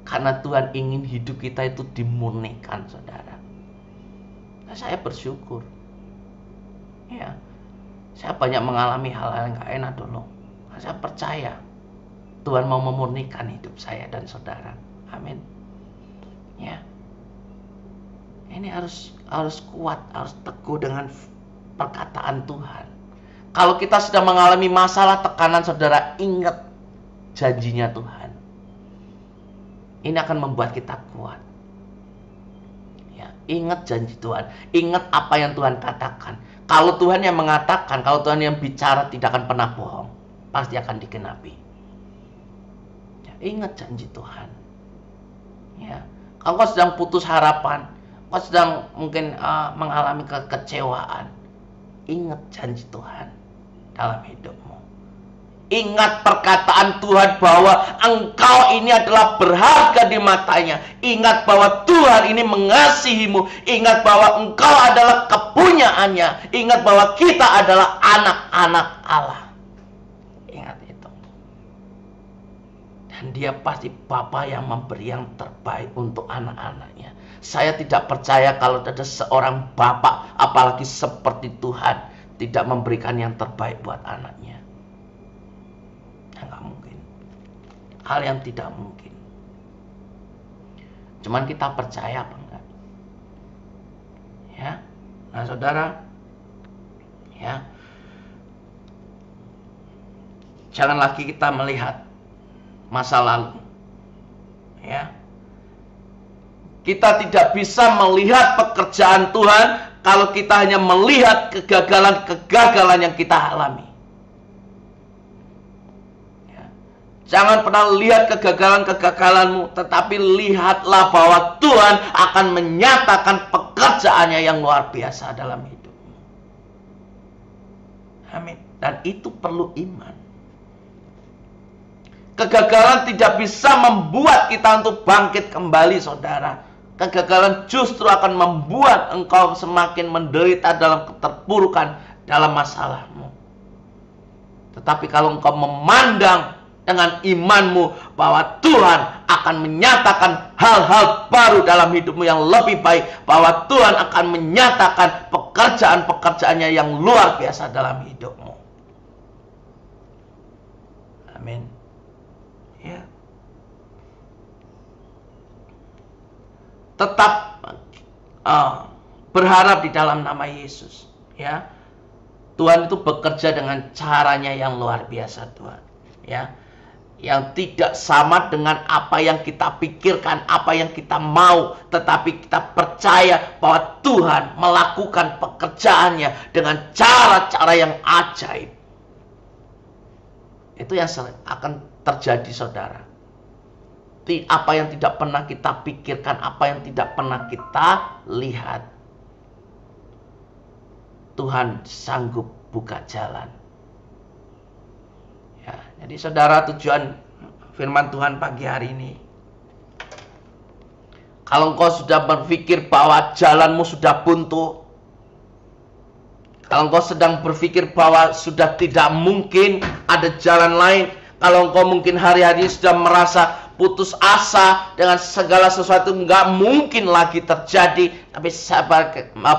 Karena Tuhan ingin hidup kita itu dimurnikan, saudara. Nah, saya bersyukur. Ya, saya banyak mengalami hal-hal yang gak enak dulu. Nah, saya percaya Tuhan mau memurnikan hidup saya dan saudara. Amin. Ya, ini harus kuat, harus teguh dengan perkataan Tuhan. Kalau kita sedang mengalami masalah, tekanan, saudara, ingat janjinya Tuhan. Ini akan membuat kita kuat. Ya, ingat janji Tuhan. Ingat apa yang Tuhan katakan. Kalau Tuhan yang mengatakan, kalau Tuhan yang bicara, tidak akan pernah bohong. Pasti akan digenapi. Ya, ingat janji Tuhan. Ya, kalau kau sedang putus harapan, kau sedang mungkin mengalami kekecewaan, ingat janji Tuhan dalam hidupmu. Ingat perkataan Tuhan bahwa engkau ini adalah berharga di matanya. Ingat bahwa Tuhan ini mengasihimu. Ingat bahwa engkau adalah kepunyaannya. Ingat bahwa kita adalah anak-anak Allah. Ingat itu. Dan dia pasti Bapa yang memberi yang terbaik untuk anak-anaknya. Saya tidak percaya kalau ada seorang Bapa, apalagi seperti Tuhan, tidak memberikan yang terbaik buat anaknya. Nggak mungkin. Hal yang tidak mungkin. Cuman kita percaya apa enggak? Ya. Nah, saudara, ya. Jangan lagi kita melihat masa lalu. Ya. Kita tidak bisa melihat pekerjaan Tuhan kalau kita hanya melihat kegagalan-kegagalan yang kita alami. Jangan pernah lihat kegagalan-kegagalanmu, tetapi lihatlah bahwa Tuhan akan menyatakan pekerjaannya yang luar biasa dalam hidupmu. Amin. Dan itu perlu iman. Kegagalan tidak bisa membuat kita untuk bangkit kembali, saudara. Kegagalan justru akan membuat engkau semakin menderita dalam keterpurukan dalam masalahmu. Tetapi kalau engkau memandang dengan imanmu bahwa Tuhan akan menyatakan hal-hal baru dalam hidupmu yang lebih baik, bahwa Tuhan akan menyatakan pekerjaan-pekerjaannya yang luar biasa dalam hidupmu. Amin. Ya. Tetap berharap di dalam nama Yesus. Ya. Tuhan itu bekerja dengan caranya yang luar biasa, Tuhan. Ya. Yang tidak sama dengan apa yang kita pikirkan, apa yang kita mau, tetapi kita percaya bahwa Tuhan melakukan pekerjaannya dengan cara-cara yang ajaib. Itu yang akan terjadi, saudara. Apa yang tidak pernah kita pikirkan, apa yang tidak pernah kita lihat, Tuhan sanggup buka jalan. Ya, jadi saudara, tujuan firman Tuhan pagi hari ini, kalau engkau sudah berpikir bahwa jalanmu sudah buntu, kalau engkau sedang berpikir bahwa sudah tidak mungkin ada jalan lain, kalau engkau mungkin hari-hari sudah merasa putus asa dengan segala sesuatu nggak mungkin lagi terjadi, tapi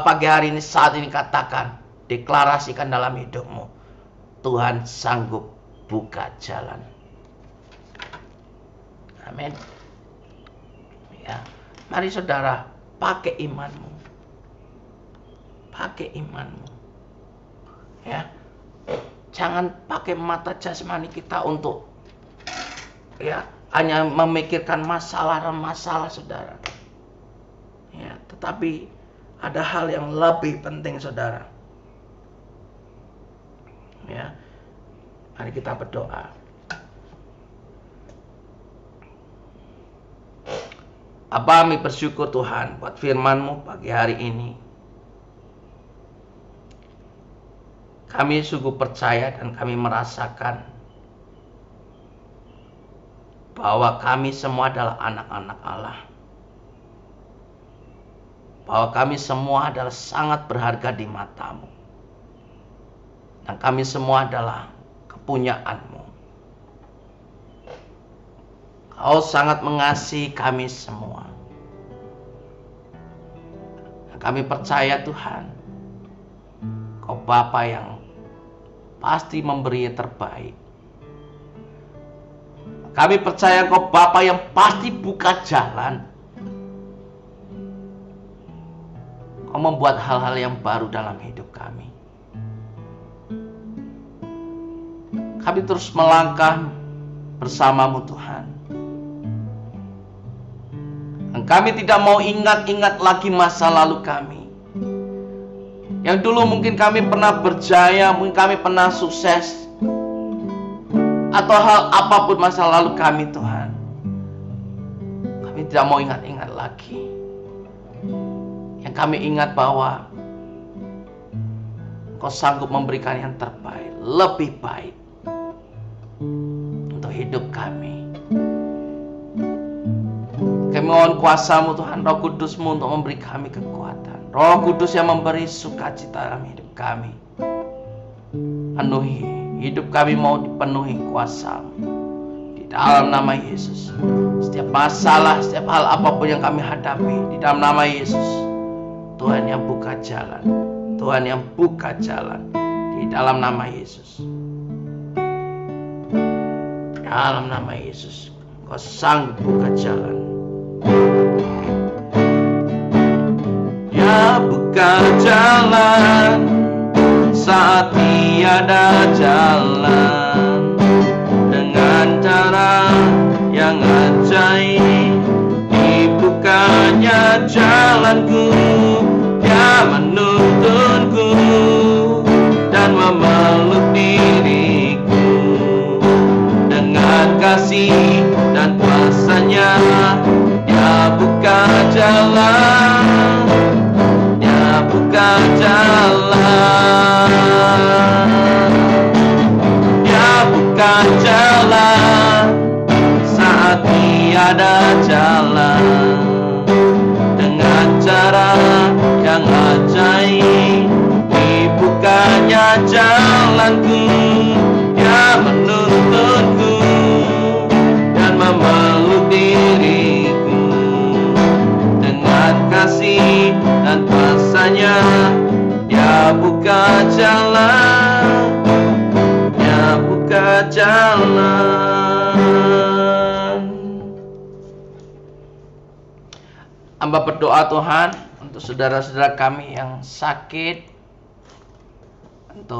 pagi hari ini, saat ini katakan, deklarasikan dalam hidupmu, Tuhan sanggup buka jalan. Amin. Ya, mari saudara, pakai imanmu. Pakai imanmu. Ya. Jangan pakai mata jasmani kita untuk hanya memikirkan masalah, saudara. Ya, tetapi ada hal yang lebih penting, saudara. Ya. Mari kita berdoa. Bapa, kami bersyukur Tuhan buat firman-Mu pagi hari ini. Kami sungguh percaya dan kami merasakan bahwa kami semua adalah anak-anak Allah. bahwa kami semua adalah sangat berharga di mata-Mu. Dan kami semua adalah kepunyaan-Mu. Kau sangat mengasihi kami semua. Dan kami percaya Tuhan, Kau Bapa yang pasti memberi yang terbaik. Kami percaya Kau Bapa yang pasti buka jalan. Kau membuat hal-hal yang baru dalam hidup kami. Kami terus melangkah bersama-Mu Tuhan. Dan kami tidak mau ingat-ingat lagi masa lalu kami. Yang dulu mungkin kami pernah berjaya, mungkin kami pernah sukses, atau hal apapun masa lalu kami Tuhan. Kami tidak mau ingat-ingat lagi. Yang kami ingat bahwa Kau sanggup memberikan yang terbaik, lebih baik untuk hidup kami. Kami mohon kuasa-Mu Tuhan, Roh Kudus-Mu untuk memberi kami kekuatan. Roh Kudus yang memberi sukacita dalam hidup kami. Penuhi hidup kami, mau dipenuhi kuasa-Mu di dalam nama Yesus. Setiap masalah, setiap hal apapun yang kami hadapi, di dalam nama Yesus, Tuhan yang buka jalan, Tuhan yang buka jalan di dalam nama Yesus. Dalam nama Yesus, Kau sanggup buka jalan. Ya, buka jalan saat tiada jalan, dengan cara yang ajaib dibukanya jalanku. Dia menuntunku dan memeluk diriku dengan kasih dan kuasa-Nya. Dia buka jalan, Dia buka jalan, Dia buka jalan saat tiada jalan, dengan cara yang ajaib dibukanya jalanku. Dia menuntunku dan memeluk diriku dengan kasih dan kuasa-Nya. Dia buka jalan, Dia buka jalan. Hamba berdoa Tuhan untuk saudara-saudara kami yang sakit, untuk